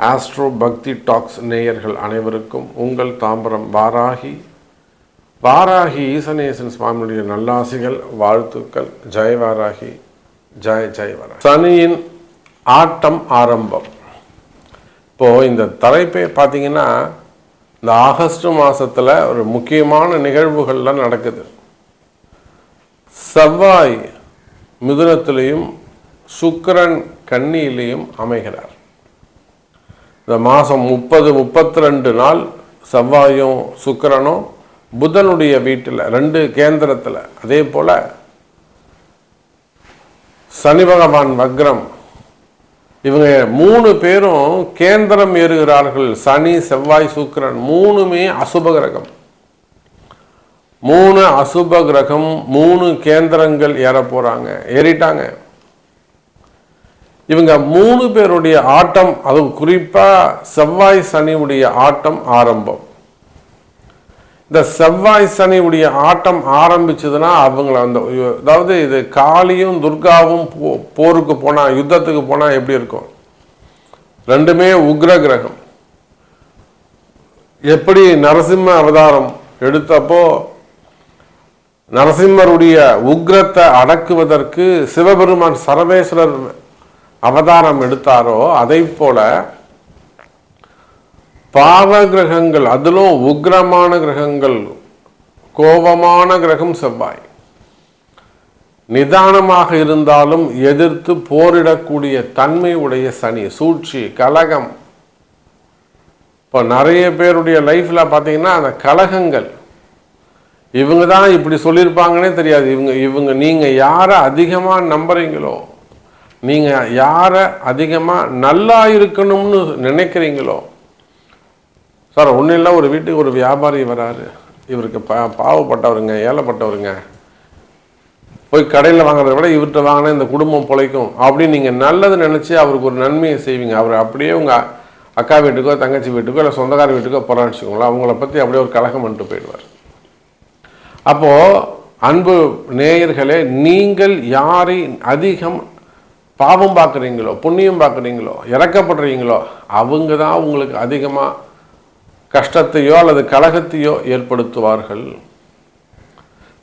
Astro பக்தி tax நேயர்கள் அனைவருக்கும் உங்கள் தாம்பரம் வாராகி ஈசனேசன் சுவாமியுடைய நல்லாசிகள், வாழ்த்துக்கள். ஜெய் வாராகி, ஜெய் வாராகி. சனியின் ஆட்டம் ஆரம்பம். இப்போது இந்த தலைப்பை பார்த்தீங்கன்னா, இந்த ஆகஸ்ட் மாதத்தில் ஒரு முக்கியமான நிகழ்வுகள்லாம் நடக்குது. செவ்வாய் மிதுனத்திலையும் சுக்கிரன் கன்னியிலையும் அமைகிறார். இந்த மாதம் 32 நாள் செவ்வாயும் சுக்கிரனும் புதனுடைய வீட்டில் 2 கேந்திரத்தில், அதே போல் சனி பகவான் வக்ரம். இவங்க 3 பேரும் கேந்திரம் ஏறுகிறார்கள். சனி, செவ்வாய், சுக்கிரன் 3மே அசுப கிரகம். 3 அசுப கிரகம், 3 கேந்திரங்கள் ஏற போகிறாங்க, ஏறிட்டாங்க. இவங்க 3 பேருடைய ஆட்டம், அது குறிப்பாக செவ்வாய் சனியுடைய ஆட்டம் ஆரம்பம். இந்த செவ்வாய் சனியுடைய ஆட்டம் ஆரம்பிச்சதுன்னா அவங்கள அதாவது இது காளியும் துர்காவும் போருக்கு போனால், யுத்தத்துக்கு போனால் எப்படி இருக்கும்? 2மே உக்ர கிரகம். எப்படி நரசிம்ம அவதாரம் எடுத்தப்போ நரசிம்மருடைய உக்ரத்தை அடக்குவதற்கு சிவபெருமான் சர்வேஸ்வரர் அவதாரம் எடுத்தாரோ, அதை போல பாவ கிரகங்கள், அதிலும் உக்ரமான கிரகங்கள், கோபமான கிரகம் செவ்வாய். நிதானமாக இருந்தாலும் எதிர்த்து போரிடக்கூடிய தன்மை உடைய சனி, சூழ்ச்சி, கலகம். இப்போ நிறைய பேருடைய லைஃப்பில் பார்த்தீங்கன்னா அந்த கலகங்கள், இவங்க தான் இப்படி சொல்லியிருப்பாங்கன்னே தெரியாது. இவங்க நீங்கள் யாரை அதிகமாக நம்புறீங்களோ, நீங்கள் யாரை அதிகமாக நல்லா இருக்கணும்னு நினைக்கிறீங்களோ. சார் ஒன்றும் இல்லை, ஒரு வீட்டுக்கு ஒரு வியாபாரி வராரு, இவருக்கு பாவப்பட்டவருங்க, ஏழைப்பட்டவருங்க, போய் கடையில் வாங்குறத விட இவர்கிட்ட வாங்கினா இந்த குடும்பம் பிழைக்கும் அப்படின்னு நீங்கள் நல்லது நினச்சி அவருக்கு ஒரு நன்மையை செய்வீங்க. அவர் அப்படியே உங்கள் அக்கா வீட்டுக்கோ தங்கச்சி வீட்டுக்கோ இல்லை சொந்தக்கார வீட்டுக்கோ போராடிச்சுக்கோங்களா, அவங்கள பற்றி அப்படியே ஒரு கலகம் பண்ணிட்டு போயிடுவார். அப்போது அன்பு நேயர்களே, நீங்கள் யாரை அதிகம் பாவம் பார்க்குறீங்களோ, புண்ணியம் பார்க்குறீங்களோ, இறக்கப்படுறீங்களோ, அவங்க தான் உங்களுக்கு அதிகமாக கஷ்டத்தையோ அல்லது கலகத்தையோ ஏற்படுத்துவார்கள்.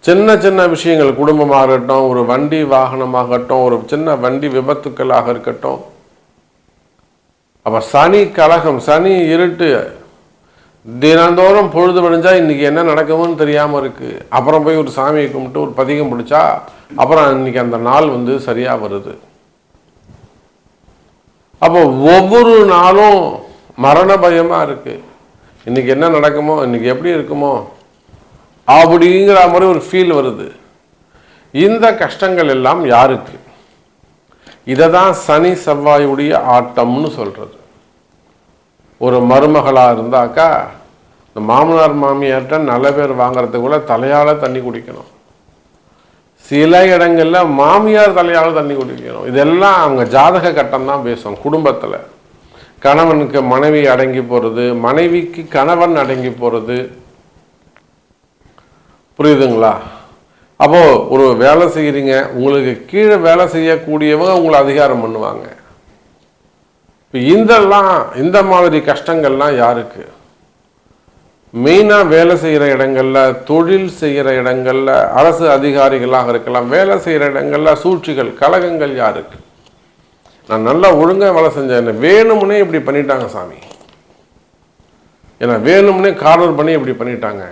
சின்ன சின்ன விஷயங்கள், குடும்பமாகட்டும், ஒரு வண்டி வாகனமாகட்டும், ஒரு சின்ன வண்டி விபத்துக்களாக இருக்கட்டும். அப்போ சனி கலகம், சனி இருட்டு. தினந்தோறும் பொழுது விடிஞ்சா இன்னைக்கு என்ன நடக்கும்னு தெரியாமல் இருக்குது. அப்புறம் போய் ஒரு சாமியை கும்பிட்டு ஒரு பதிகம் பிடிச்சா அப்புறம் இன்னைக்கு அந்த நாள் சரியாக வருது. அப்போ ஒவ்வொரு நாளும் மரண பயமாக இருக்குது. இன்றைக்கி என்ன நடக்குமோ, இன்றைக்கி எப்படி இருக்குமோ அப்படிங்கிற மாதிரி ஒரு ஃபீல் வருது. இந்த கஷ்டங்கள் எல்லாம் யாருக்கு? இதை தான் சனி செவ்வாயுடைய ஆட்டம்னு சொல்கிறது. ஒரு மருமகளாக இருந்தாக்கா இந்த மாமனார் மாமியார்கிட்ட நல்ல பேர் வாங்கிறதுக்குள்ள தலையால் தண்ணி குடிக்கணும். சில இடங்களில் மாமியார் தலையால் தண்ணி குடிக்கணும். இதெல்லாம் அவங்க ஜாதக கட்டம் தான் பேசும். குடும்பத்தில் கணவனுக்கு மனைவி அடங்கி போகிறது, மனைவிக்கு கணவன் அடங்கி போகிறது. புரியுதுங்களா? அப்போது ஒரு வேலை செய்கிறீங்க, உங்களுக்கு கீழே வேலை செய்யக்கூடியவங்க உங்களை அதிகாரம் பண்ணுவாங்க. இப்போ இந்த மாதிரி கஷ்டங்கள்லாம் யாருக்கு? மெயினாக வேலை செய்கிற இடங்களில், தொழில் செய்கிற இடங்களில், அரசு அதிகாரிகளாக இருக்கலாம், வேலை செய்கிற இடங்களில் சூழ்ச்சிகள், கலகங்கள் யாருக்கு? நான் நல்லா ஒழுங்காக வேலை செஞ்சேன், என்ன வேணும்னே இப்படி பண்ணிட்டாங்க சாமி, ஏன்னா வேணும்னே கார்னர் பண்ணி இப்படி பண்ணிட்டாங்க,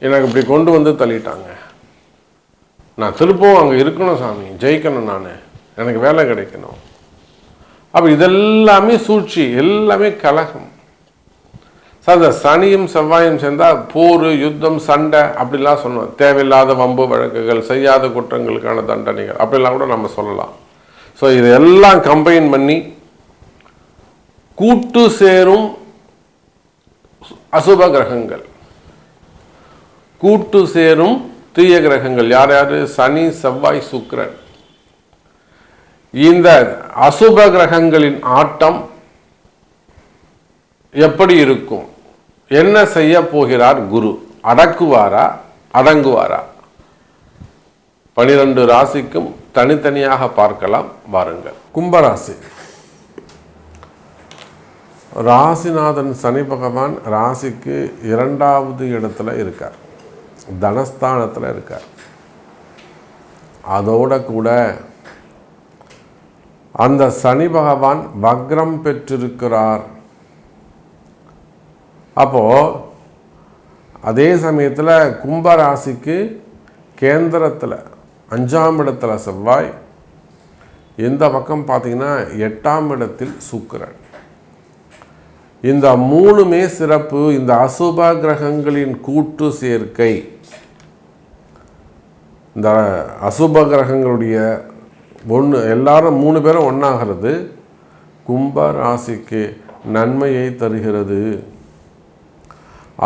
எனக்கு இப்படி கொண்டு வந்து தள்ளிட்டாங்க, நான் திருப்பவும் அங்கே இருக்கணும் சாமி, ஜெயிக்கணும், நான் எனக்கு வேலை கிடைக்கணும். அப்போ இதெல்லாமே சூழ்ச்சி, எல்லாமே கலகம். சார் இந்த சனியும் செவ்வாயும் சேர்ந்தால் போர், யுத்தம், சண்டை அப்படிலாம் சொல்லுவோம். தேவையில்லாத வம்பு வழக்குகள், செய்யாத குற்றங்களுக்கான தண்டனைகள் அப்படிலாம் கூட நம்ம சொல்லலாம். ஸோ இதெல்லாம் கம்பைன் பண்ணி கூட்டு சேரும் அசுப கிரகங்கள், கூட்டு சேரும் தீய கிரகங்கள் யார் யார்? சனி, செவ்வாய், சுக்கிரன். இந்த அசுப கிரகங்களின் ஆட்டம் எப்படி இருக்கும்? என்ன செய்ய போகிறார் குரு? அடக்குவாரா, அடங்குவாரா? 12 ராசிக்கும் தனித்தனியாக பார்க்கலாம் வாருங்கள். கும்பராசி. ராசிநாதன் சனி பகவான் ராசிக்கு 2வது இடத்துல இருக்கார், தனஸ்தானத்தில் இருக்கார். அதோட கூட அந்த சனி பகவான் வக்ரம் பெற்றிருக்கிறார். அப்போது அதே சமயத்தில் கும்பராசிக்கு கேந்திரத்தில் 5ஆம் இடத்துல செவ்வாய், இந்த பக்கம் பார்த்திங்கன்னா 8ஆம் இடத்தில் சுக்கிரன். இந்த 3மே சிறப்பு. இந்த அசுப கிரகங்களின் கூட்டு சேர்க்கை, இந்த அசுப கிரகங்களுடைய எல்லாரும் 3 பேரும் ஒன்றாகிறது கும்ப ராசிக்கு நன்மையை தருகிறது.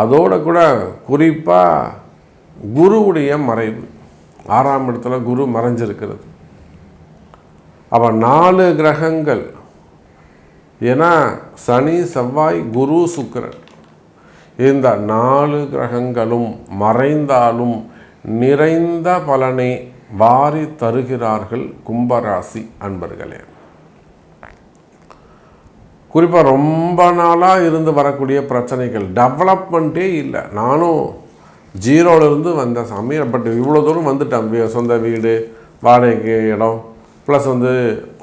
அதோட கூட குறிப்பாக குருவுடைய மறைவு, 6ஆம் இடத்துல குரு மறைஞ்சிருக்கிறது. அப்போ 4 கிரகங்கள், ஏன்னா சனி செவ்வாய் குரு சுக்கிரன், இந்த 4 கிரகங்களும் மறைந்தாலும் நிறைந்த பலனை வாரி தருகிறார்கள் கும்பராசி அன்பர்களே. குறிப்பாக ரொம்ப நாளாக இருந்து வரக்கூடிய பிரச்சனைகள், டெவலப்மெண்ட்டே இல்லை. நானும் 0லேருந்து வந்த சாமி, பட் இவ்வளோ தூரம் வந்துட்டேன். சொந்த வீடு, வாடகைக்கு இடம், ப்ளஸ்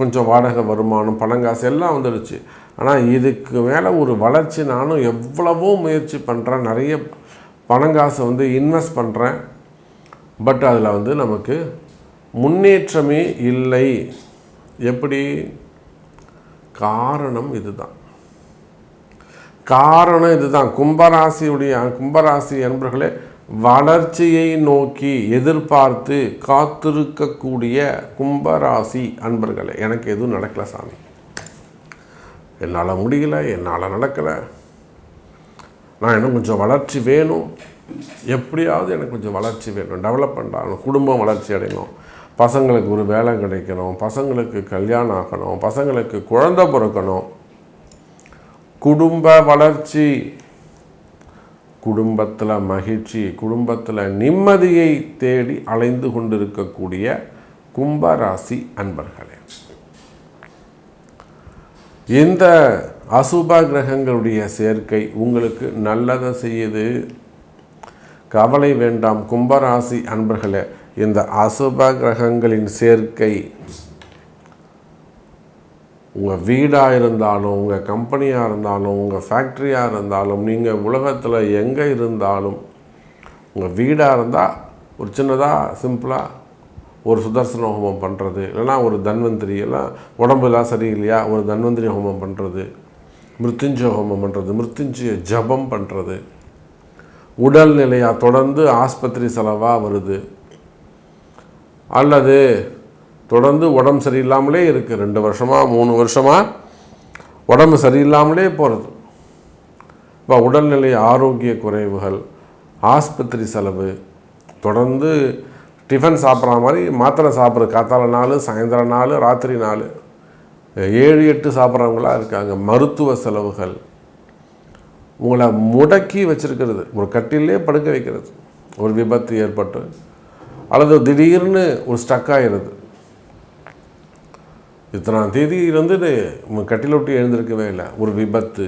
கொஞ்சம் வாடகை வருமானம், பணங்காசு எல்லாம் வந்துடுச்சு. ஆனால் இதுக்கு மேலே ஒரு வளர்ச்சி, நானும் எவ்வளவோ முயற்சி பண்ணுறேன், நிறைய பணங்காசை இன்வெஸ்ட் பண்ணுறேன். பட் அதில் நமக்கு முன்னேற்றமே இல்லை. எப்படி? காரணம் இதுதான். கும்பராசி என்பர்களே, வளர்ச்சியை நோக்கி எதிர்பார்த்து காத்திருக்கக்கூடிய கும்பராசி அன்பர்களே, எனக்கு எதுவும் நடக்கலை சாமி, என்னால் முடியல, என்னால் நடக்கலை, நான் இன்னும் கொஞ்சம் வளர்ச்சி வேணும், எப்படியாவது எனக்கு கொஞ்சம் வளர்ச்சி வேணும், டெவலப்மெண்ட் ஆகணும், குடும்பம் வளர்ச்சி அடையணும், பசங்களுக்கு ஒரு வேலை கிடைக்கணும், பசங்களுக்கு கல்யாணம் ஆகணும், பசங்களுக்கு குழந்தை பிறக்கணும், குடும்ப வளர்ச்சி, குடும்பத்தில் மகிழ்ச்சி, குடும்பத்தில் நிம்மதியை தேடி அலைந்து கொண்டிருக்கக்கூடிய கும்பராசி அன்பர்களே, இந்த அசுப கிரகங்களுடைய சேர்க்கை உங்களுக்கு நல்லதை செய்யுது. கவலை வேண்டாம் கும்பராசி அன்பர்களே. இந்த அசுப கிரகங்களின் சேர்க்கை உங்கள் வீடாக இருந்தாலும், உங்கள் கம்பெனியாக இருந்தாலும், உங்கள் ஃபேக்ட்ரியாக இருந்தாலும், நீங்கள் உலகத்தில் எங்கே இருந்தாலும், உங்கள் வீடாக இருந்தால் ஒரு சின்னதாக சிம்பிளாக ஒரு சுதர்சன ஹோமம் பண்ணுறது, இல்லைனா ஒரு தன்வந்திரி, எல்லாம் உடம்புலாம் சரியில்லையா ஒரு தன்வந்திரி ஹோமம் பண்ணுறது, மிருத்யுஞ்சய ஹோமம் பண்ணுறது, மிருத்யுஞ்சய ஜபம் பண்ணுறது, உடல்நிலையாக தொடர்ந்து ஆஸ்பத்திரி செலவாக வருது, அல்லது தொடர்ந்து உடம்பு சரியில்லாமலே இருக்குது, 2 வருஷமாக 3 வருஷமாக உடம்பு சரியில்லாமலே போகிறது. இப்போ உடல்நிலை ஆரோக்கிய குறைவுகள், ஆஸ்பத்திரி செலவு, தொடர்ந்து டிஃபன் சாப்பிட்ற மாதிரி மாத்திரை சாப்பிட்றது, காத்தால 4, சாயந்தரம் 4, ராத்திரி 4, 7-8 சாப்பிட்றவங்களாம் இருக்காங்க. மருத்துவ செலவுகள், உங்களை முடக்கி வச்சுருக்கிறது, ஒரு கட்டிலே படுக்க வைக்கிறது, ஒரு விபத்து ஏற்பட்டு அல்லது திடீர்னு ஒரு ஸ்டக் ஆகிடுது, இத்தனாம் தேதி கட்டில விட்டு எழுந்திருக்கவே இல்லை, ஒரு விபத்து,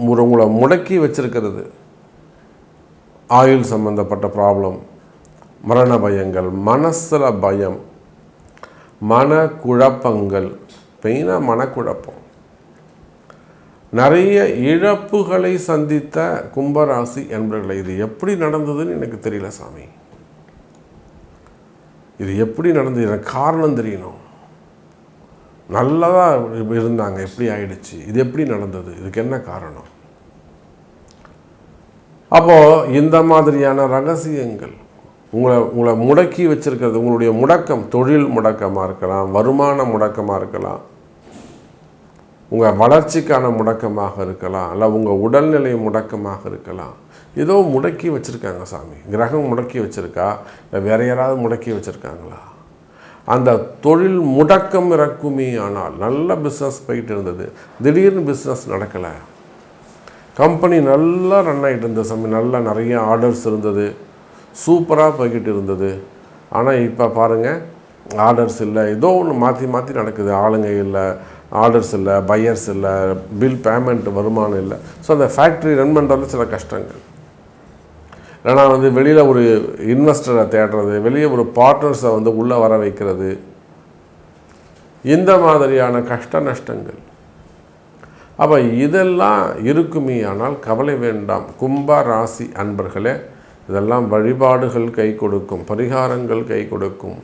உங்களை முடக்கி வச்சிருக்கிறது, ஆயுள் சம்பந்தப்பட்ட ப்ராப்ளம், மரண பயங்கள், மனசில் பயம், மனக்குழப்பங்கள், மெயினாக மனக்குழப்பம், நிறைய இழப்புகளை சந்தித்த கும்பராசி என்பவர்களை, இது எப்படி நடந்ததுன்னு எனக்கு தெரியல சாமி, இது எப்படி நடந்தது, எனக்கு காரணம் தெரியணும். நல்லதாக இருந்தாங்க, எப்படி ஆயிடுச்சு, இது எப்படி நடந்தது, இதுக்கு என்ன காரணம்? அப்போது இந்த மாதிரியான ரகசியங்கள் உங்களை முடக்கி வச்சிருக்கிறது, உங்களுடைய முடக்கம், தொழில் முடக்கமாக இருக்கலாம், வருமான முடக்கமாக இருக்கலாம், உங்கள் வளர்ச்சிக்கான முடக்கமாக இருக்கலாம், அல்ல உங்கள் உடல்நிலை முடக்கமாக இருக்கலாம். ஏதோ முடக்கி வச்சுருக்காங்க சாமி, கிரகம் முடக்கி வச்சுருக்கா, வேறு யாராவது முடக்கி வச்சுருக்காங்களா? அந்த தொழில் முடக்கம் இறக்குமே. ஆனால் நல்ல பிஸ்னஸ் போயிட்டு இருந்தது, திடீர்னு பிஸ்னஸ் நடக்கலை, கம்பெனி நல்லா ரன் ஆகிட்டு இருந்தது சாமி, நல்லா நிறைய ஆர்டர்ஸ் இருந்தது, சூப்பராக போய்கிட்டு இருந்தது. ஆனால் இப்போ பாருங்கள், ஆர்டர்ஸ் இல்லை, ஏதோ ஒன்று மாற்றி மாற்றி நடக்குது, ஆளுங்க இல்லை, ஆர்டர்ஸ் இல்லை, பையர்ஸ் இல்லை, பில் பேமெண்ட் வருமானம் இல்லை. ஸோ அந்த ஃபேக்ட்ரி ரன் பண்ணுறதுல சில கஷ்டங்கள். இல்லைனா வந்து வெளியில் ஒரு இன்வெஸ்டரை தேடுறது, வெளியே ஒரு பார்ட்னர்ஸை வந்து உள்ளே வர வைக்கிறது, இந்த மாதிரியான கஷ்ட நஷ்டங்கள். அப்போ இதெல்லாம் இருக்குமே. ஆனால் கவலை வேண்டாம் கும்ப ராசி அன்பர்களே. இதெல்லாம் வழிபாடுகள் கை கொடுக்கும், பரிகாரங்கள் கை கொடுக்கும்.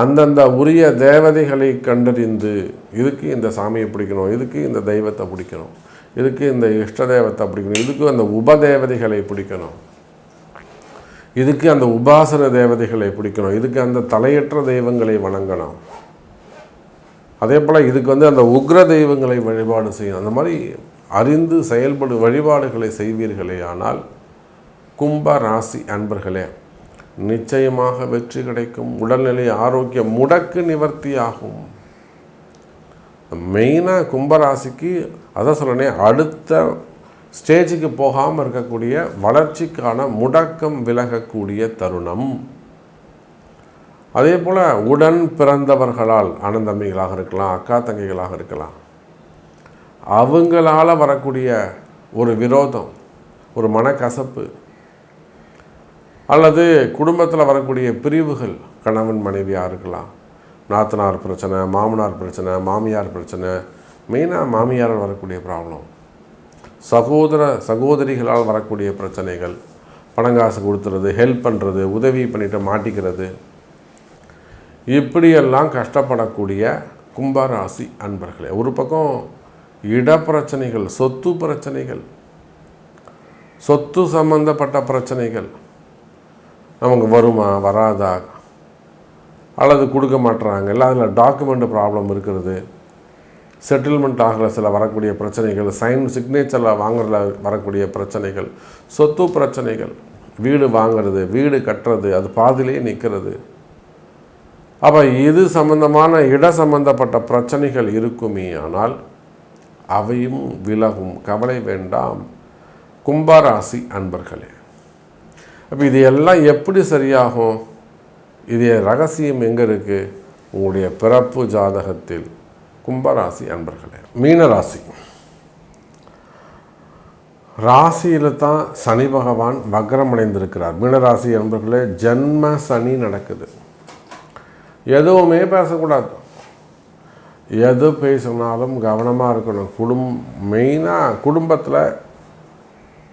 அந்தந்த உரிய தேவதைகளை கண்டறிந்து, இதுக்கு இந்த சாமியை பிடிக்கணும், இதுக்கு இந்த தெய்வத்தை பிடிக்கணும், இதுக்கு இந்த இஷ்ட தெய்வத்தை பிடிக்கணும், இதுக்கு அந்த உபதேவதைகளை பிடிக்கணும், இதுக்கு அந்த உபாசன தேவதைகளை பிடிக்கணும், இதுக்கு அந்த தலையற்ற தெய்வங்களை வணங்கணும், அதே போல் இதுக்கு வந்து அந்த உக்ர தெய்வங்களை வழிபாடு செய்யணும். அந்த மாதிரி அறிந்து செயல்படு வழிபாடுகளை செய்வீர்களே ஆனால் கும்ப ராசி அன்பர்களே நிச்சயமாக வெற்றி கிடைக்கும். உடல்நிலை ஆரோக்கியம் முடக்கு நிவர்த்தி ஆகும். மெயினாக கும்பராசிக்கு அதான் சொல்கிறேனே, அடுத்த ஸ்டேஜுக்கு போகாமல் இருக்கக்கூடிய வளர்ச்சிக்கான முடக்கம் விலகக்கூடிய தருணம். அதே போல் உடன் பிறந்தவர்களால் அண்ணந்தம்பிகளாக இருக்கலாம், அக்கா தங்கைகளாக இருக்கலாம், அவங்களால் வரக்கூடிய ஒரு விரோதம், ஒரு மனக்கசப்பு, அல்லது குடும்பத்தில் வரக்கூடிய பிரிவுகள், கணவன் மனைவியாக இருக்கலாம், நாத்தனார் பிரச்சனை, மாமனார் பிரச்சனை, மாமியார் பிரச்சனை, மெயினாக மாமியாரால் வரக்கூடிய ப்ராப்ளம், சகோதரிகளால் வரக்கூடிய பிரச்சனைகள், பணங்காசு கொடுத்துறது, ஹெல்ப் பண்ணுறது, உதவி பண்ணிட்டு மாட்டிக்கிறது, இப்படியெல்லாம் கஷ்டப்படக்கூடிய கும்பராசி அன்பர்களே. ஒரு பக்கம் இடப்பிரச்சனைகள், சொத்து பிரச்சனைகள், சொத்து சம்பந்தப்பட்ட பிரச்சனைகள், நமக்கு வருமா வராதா, அல்லது கொடுக்க மாட்டுறாங்க, இல்லை அதில் டாக்குமெண்ட் ப்ராப்ளம் இருக்கிறது, செட்டில்மெண்ட் ஆகல சில வரக்கூடிய பிரச்சனைகள், சிக்னேச்சரில் வாங்குறதுல வரக்கூடிய பிரச்சனைகள், சொத்து பிரச்சனைகள், வீடு வாங்கிறது, வீடு கட்டுறது, அது பாதிலேயே நிற்கிறது. அப்போ இது சம்பந்தமான இட சம்பந்தப்பட்ட பிரச்சனைகள் இருக்குமே. ஆனால் அவையும் விலகும். கவலை வேண்டாம் கும்பராசி அன்பர்களே. அப்போ இது எல்லாம் எப்படி சரியாகும்? இது ரகசியம் எங்கே இருக்குது? உங்களுடைய பிறப்பு ஜாதகத்தில். கும்பராசி அன்பர்களே. மீனராசி ராசியில் தான் சனி பகவான் வக்ரமடைந்திருக்கிறார். மீனராசி அன்பர்களே, ஜன்ம சனி நடக்குது. எதுவுமே பேசக்கூடாது. எது பேசினாலும் கவனமாக இருக்கணும். மெயினாக குடும்பத்தில்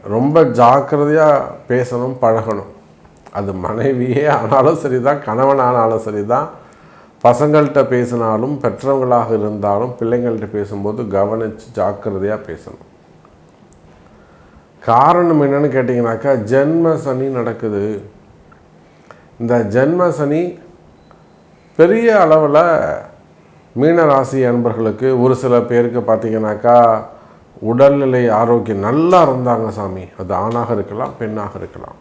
ரொம்ப ஜாக்கிரதையாக பேசணும், பழகணும். அது மனைவியே ஆனாலும் சரி தான், கணவன் ஆனாலும் சரி தான், பசங்கள்கிட்ட பேசினாலும், பெற்றவங்களாக இருந்தாலும், பிள்ளைங்கள்கிட்ட பேசும்போது கவனித்து ஜாக்கிரதையாக பேசணும். காரணம் என்னன்னு கேட்டிங்கனாக்கா, ஜென்ம சனி நடக்குது. இந்த ஜென்ம சனி பெரிய அளவில் மீனராசி அன்பர்களுக்கு, ஒரு சில பேருக்கு பார்த்திங்கனாக்கா உடல்நிலை ஆரோக்கியம் நல்லா இருந்தாங்க சாமி, அது ஆணாக இருக்கலாம், பெண்ணாக இருக்கலாம்,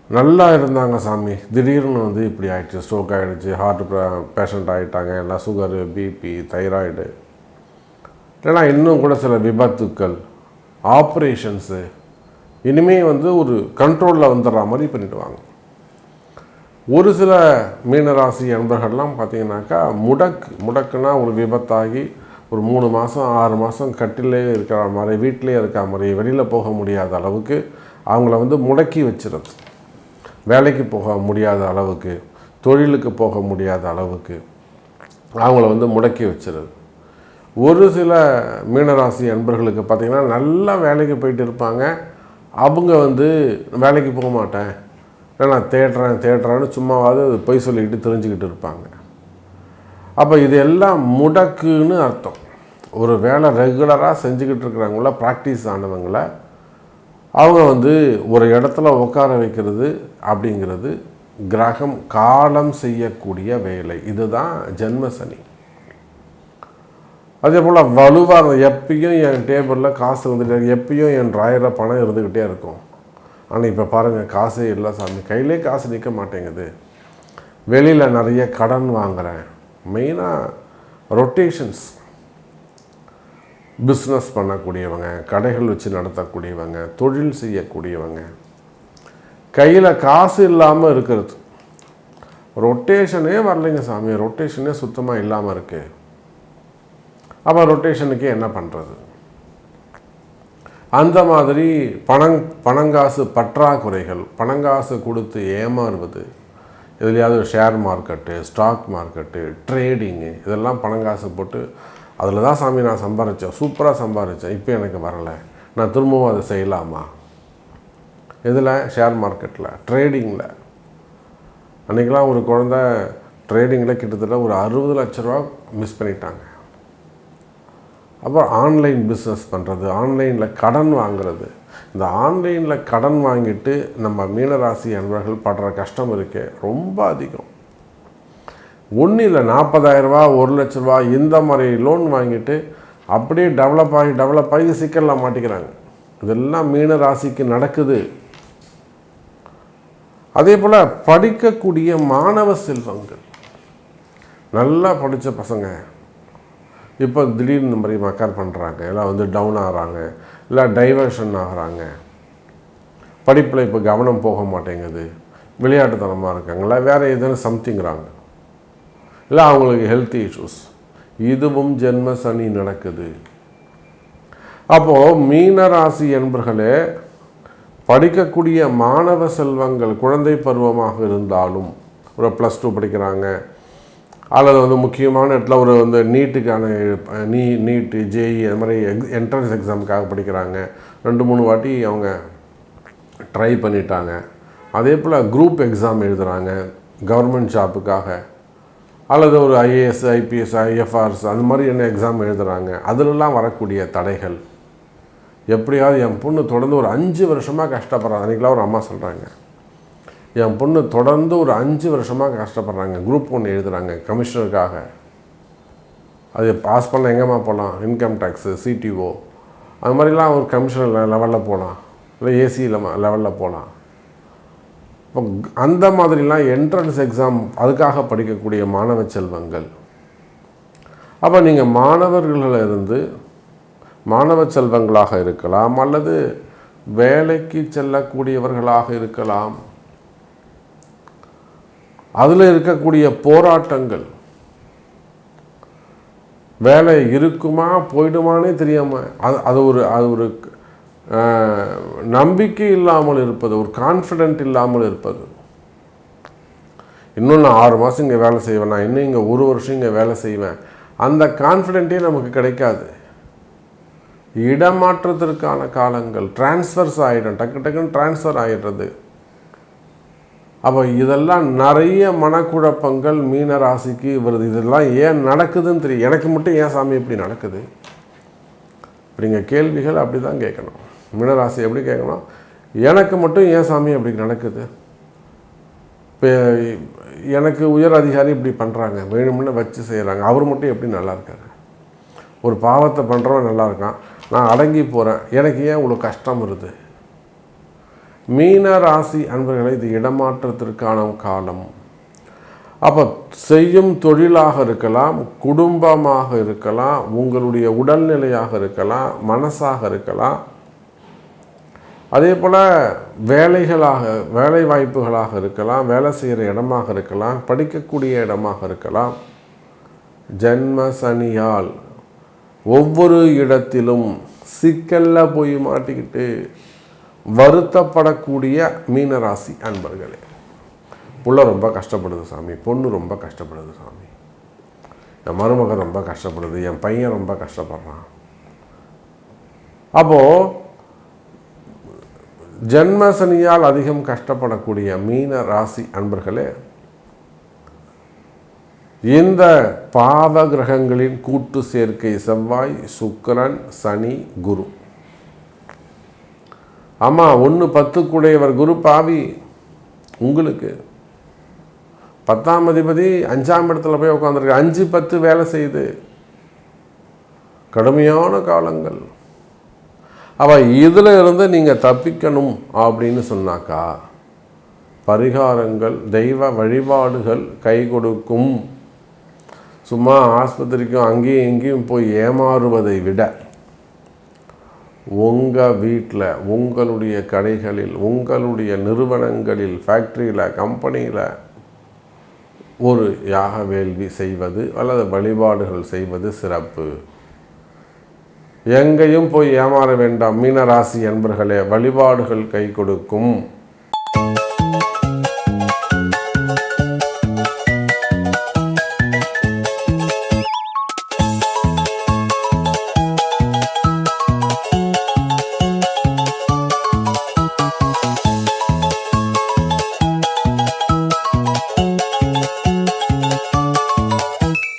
நல்லா இருந்தாங்க சாமி, திடீர்னு வந்து இப்படி ஆகிடுச்சு, ஸ்ட்ரோக் ஆகிடுச்சு, ஹார்ட் பேஷண்ட் ஆகிட்டாங்க, எல்லாம் சுகரு, பிபி, தைராய்டு, இல்லைனா இன்னும் கூட சில விபத்துக்கள், ஆப்ரேஷன்ஸு, இனிமேல் வந்து ஒரு கண்ட்ரோலில் வந்துடுற மாதிரி பண்ணிவிடுவாங்க. ஒரு சில மீனராசி அன்பர்கள்லாம் பார்த்திங்கனாக்கா முடக்குனா ஒரு விபத்தாகி ஒரு 3 மாதம் 6 மாதம் கட்டிலே இருக்கிற மாதிரி, வீட்டிலே இருக்கிற மாதிரி, வெளியில் போக முடியாத அளவுக்கு அவங்கள வந்து முடக்கி வச்சிருது. வேலைக்கு போக முடியாத அளவுக்கு, தொழிலுக்கு போக முடியாத அளவுக்கு அவங்கள வந்து முடக்கி வச்சிருது. ஒரு சில மீனராசி அன்பர்களுக்கு பார்த்திங்கன்னா நல்லா வேலைக்கு போயிட்டு இருப்பாங்க. அவங்க வந்து வேலைக்கு போக மாட்டேன், நான் தேடுறேன்னு சும்மாவாது பொய் சொல்லிக்கிட்டு தெரிஞ்சுக்கிட்டு இருப்பாங்க. அப்போ இது எல்லாம் முடக்குன்னு அர்த்தம். ஒரு வேலை ரெகுலராக செஞ்சுக்கிட்டு இருக்கிறவங்கள, ப்ராக்டிஸ் ஆனவங்கள அவங்க வந்து ஒரு இடத்துல உட்கார வைக்கிறது அப்படிங்கிறது கிரகம் காலம் செய்யக்கூடிய வேலை. இதுதான் ஜென்ம சனி. அதே போல் வலுவாக எப்பயும் என் டேபிளில் காசு வந்துட்டு, எப்பயும் என் ட்ராயரில் பணம் இருந்துக்கிட்டே இருக்கும். ஆனால் இப்போ பாருங்கள், காசே இல்லை சாமி, கையிலே காசு நிற்க மாட்டேங்குது, வெளியில் நிறைய கடன் வாங்குகிறேன். மெயினாக ரொட்டேஷன்ஸ், பிஸ்னஸ் பண்ணக்கூடியவங்க, கடைகள் வச்சு நடத்தக்கூடியவங்க, தொழில் செய்யக்கூடியவங்க, கையில் காசு இல்லாமல் இருக்கிறது. ரொட்டேஷனே வரலைங்க சாமி, ரொட்டேஷனே சுத்தமாக இல்லாமல் இருக்குது. அப்போ ரொட்டேஷனுக்கு என்ன பண்ணுறது? அந்த மாதிரி பணங்காசு பற்றாக்குறைகள், பணங்காசு கொடுத்து ஏமாறுவது, எதுலையாவது share market, stock market, trading, இதெல்லாம் பணங்காசு போட்டு அதில் தான் சாமி நான் சம்பாரித்தேன், சூப்பராக சம்பாரித்தேன், இப்போ எனக்கு வரலை, நான் திரும்பவும் அதை செய்யலாமா? இதில் ஷேர் மார்க்கெட்டில், ட்ரேடிங்கில். அன்றைக்கெலாம் ஒரு குழந்த ட்ரேடிங்கில் கிட்டத்தட்ட ஒரு 60 லட்ச ரூபா மிஸ் பண்ணிட்டாங்க. அப்புறம் ஆன்லைன் பிஸ்னஸ் பண்ணுறது, ஆன்லைனில் கடன் வாங்கிறது. இந்த ஆன்லைனில் கடன் வாங்கிட்டு நம்ம மீனராசி அன்பர்கள் படுற கஷ்டம் இருக்கே ரொம்ப அதிகம். ஒன்றும் இல்லை, 40,000 ரூபா, 1 லட்ச ரூபா இந்த மாதிரி லோன் வாங்கிட்டு அப்படியே டெவலப் ஆகி சிக்கலில் மாட்டிக்கிறாங்க. இதெல்லாம் மீனராசிக்கு நடக்குது. அதே போல் படிக்கக்கூடிய மாணவ செல்வங்கள், நல்லா படித்த பசங்க இப்போ திடீர்னு இந்த மாதிரி மக்கர் பண்ணுறாங்க, எல்லாம் டவுன் ஆகிறாங்க, இல்லை டைவர்ஷன் ஆகிறாங்க, படிப்பில் இப்போ கவனம் போக மாட்டேங்குது, விளையாட்டுத்தனமாக இருக்காங்களா, வேறு எதுவும் சம்திங்கிறாங்க, இல்லை அவங்களுக்கு ஹெல்த் இஷ்யூஸ். இதுவும் ஜென்ம சனி நடக்குது. அப்போது மீனராசி என்பர்களே, படிக்கக்கூடிய மாணவ செல்வங்கள் குழந்தை பருவமாக இருந்தாலும், ஒரு +2 படிக்கிறாங்க, அல்லது முக்கியமான இடத்துல ஒரு நீட்டுக்கான நீட்டு ஜேஇ அது மாதிரி என்ட்ரன்ஸ் எக்ஸாமுக்காக படிக்கிறாங்க, 2-3 வாட்டி அவங்க ட்ரை பண்ணிட்டாங்க. அதே போல் குரூப் எக்ஸாம் எழுதுகிறாங்க கவர்மெண்ட் ஜாப்புக்காக, அல்லது ஒரு ஐஏஎஸ், ஐபிஎஸ், ஐஎஃப்ஆர்ஸ் அந்த மாதிரி என்ன எக்ஸாம் எழுதுகிறாங்க. அதிலெல்லாம் வரக்கூடிய தடைகள், எப்படியாவது என் பொண்ணு தொடர்ந்து ஒரு 5 வருஷமாக கஷ்டப்படுறாங்க. அன்றைக்கெலாம் ஒரு அம்மா சொல்கிறாங்க, என் பொண்ணு தொடர்ந்து ஒரு 5 வருஷமாக கஷ்டப்படுறாங்க, குரூப் 1 எழுதுகிறாங்க கமிஷனருக்காக. அது பாஸ் பண்ண எங்கேம்மா போகலாம்? இன்கம் டேக்ஸு, சிடிஓ அது மாதிரிலாம் ஒரு கமிஷனர் லெவலில் போகலாம், இல்லை ஏசி லெவலில் போகலாம். இப்போ அந்த மாதிரிலாம் என்ட்ரன்ஸ் எக்ஸாம் அதுக்காக படிக்கக்கூடிய மாணவ செல்வங்கள். அப்போ நீங்கள் மாணவர்களிலிருந்து மாணவ செல்வங்களாக இருக்கலாம், அல்லது வேலைக்கு செல்லக்கூடியவர்களாக இருக்கலாம். அதில் இருக்கக்கூடிய போராட்டங்கள், வேலை இருக்குமா போயிடுமானே தெரியாமல் அது ஒரு நம்பிக்கை இல்லாமல் இருப்பது, ஒரு கான்ஃபிடென்ட் இல்லாமல் இருப்பது. இன்னும் நான் 6 மாதம் இங்கே வேலை செய்வேன், நான் இன்னும் இங்கே 1 வருஷம் இங்கே வேலை செய்வேன், அந்த கான்ஃபிடென்ட்டே நமக்கு கிடைக்காது. இடமாற்றத்திற்கான காலங்கள், டிரான்ஸ்ஃபர்ஸ் ஆகிடும், டக்குன்னு டிரான்ஸ்ஃபர் ஆகிடுறது. அப்போ இதெல்லாம் நிறைய மனக்குழப்பங்கள் மீனராசிக்கு வருது. இதெல்லாம் ஏன் நடக்குதுன்னு தெரியும். எனக்கு மட்டும் ஏன் சாமி இப்படி நடக்குது அப்படிங்க கேள்விகள் அப்படி தான் கேட்கணும். மீனராசி எப்படி கேட்கணும், எனக்கு மட்டும் ஏன் சாமி அப்படி நடக்குது, இப்போ எனக்கு உயர் அதிகாரி இப்படி பண்ணுறாங்க, வேணும்னு வச்சு செய்கிறாங்க, அவர் மட்டும் எப்படி நல்லா இருக்காரு, ஒரு பாவத்தை பண்ணுறவன் நல்லா இருக்கான், நான் அடங்கி போகிறேன், எனக்கு ஏன் இவ்வளோ கஷ்டம் வருது? மீனராசி அன்பர்களை, இது இடமாற்றத்திற்கான காலம். அப்போ செய்யும் தொழிலாக இருக்கலாம், குடும்பமாக இருக்கலாம், உங்களுடைய உடல்நிலையாக இருக்கலாம், மனசாக இருக்கலாம், அதே போல் வேலை வாய்ப்புகளாக இருக்கலாம், வேலை செய்கிற இடமாக இருக்கலாம், படிக்கக்கூடிய இடமாக இருக்கலாம். ஜென்ம சனியால் ஒவ்வொரு இடத்திலும் சிக்கலில் போய் மாட்டிக்கிட்டு வருத்தப்படக்கூடிய மீனராசி அன்பர்களே, புள்ள ரொம்ப கஷ்டப்படுது சாமி, பொண்ணு ரொம்ப கஷ்டப்படுது சாமி, என் மருமகன் ரொம்ப கஷ்டப்படுது, என் பையன் ரொம்ப கஷ்டப்படுறான். அப்போது ஜென்மசனியால் அதிகம் கஷ்டப்படக்கூடிய மீன ராசி அன்பர்களே, இந்த பாவ கிரகங்களின் கூட்டு சேர்க்கை செவ்வாய், சுக்கிரன், சனி, குரு. ஆமாம், 1-10 குரு பாவி உங்களுக்கு 10ஆம் அதிபதி 5ஆம் இடத்துல போய் உட்காந்துருக்கு, 5-10 வேலை செய்யுது, கடுமையான காலங்கள். அவள் இதில் இருந்து நீங்கள் தப்பிக்கணும் அப்படின்னு சொன்னாக்கா பரிகாரங்கள், தெய்வ வழிபாடுகள் கை கொடுக்கும். சும்மா ஆஸ்பத்திரிக்கும் அங்கேயும் இங்கேயும் போய் ஏமாறுவதை விட உங்கள் வீட்டில், உங்களுடைய கடைகளில், உங்களுடைய நிறுவனங்களில், ஃபேக்ட்ரியில், கம்பெனியில் ஒரு யாக வேள்வி செய்வது அல்லது வழிபாடுகள் செய்வது சிறப்பு. எங்கேயும் போய் ஏமாற வேண்டாம் மீனராசி என்பர்களே, வழிபாடுகள் கை கொடுக்கும்.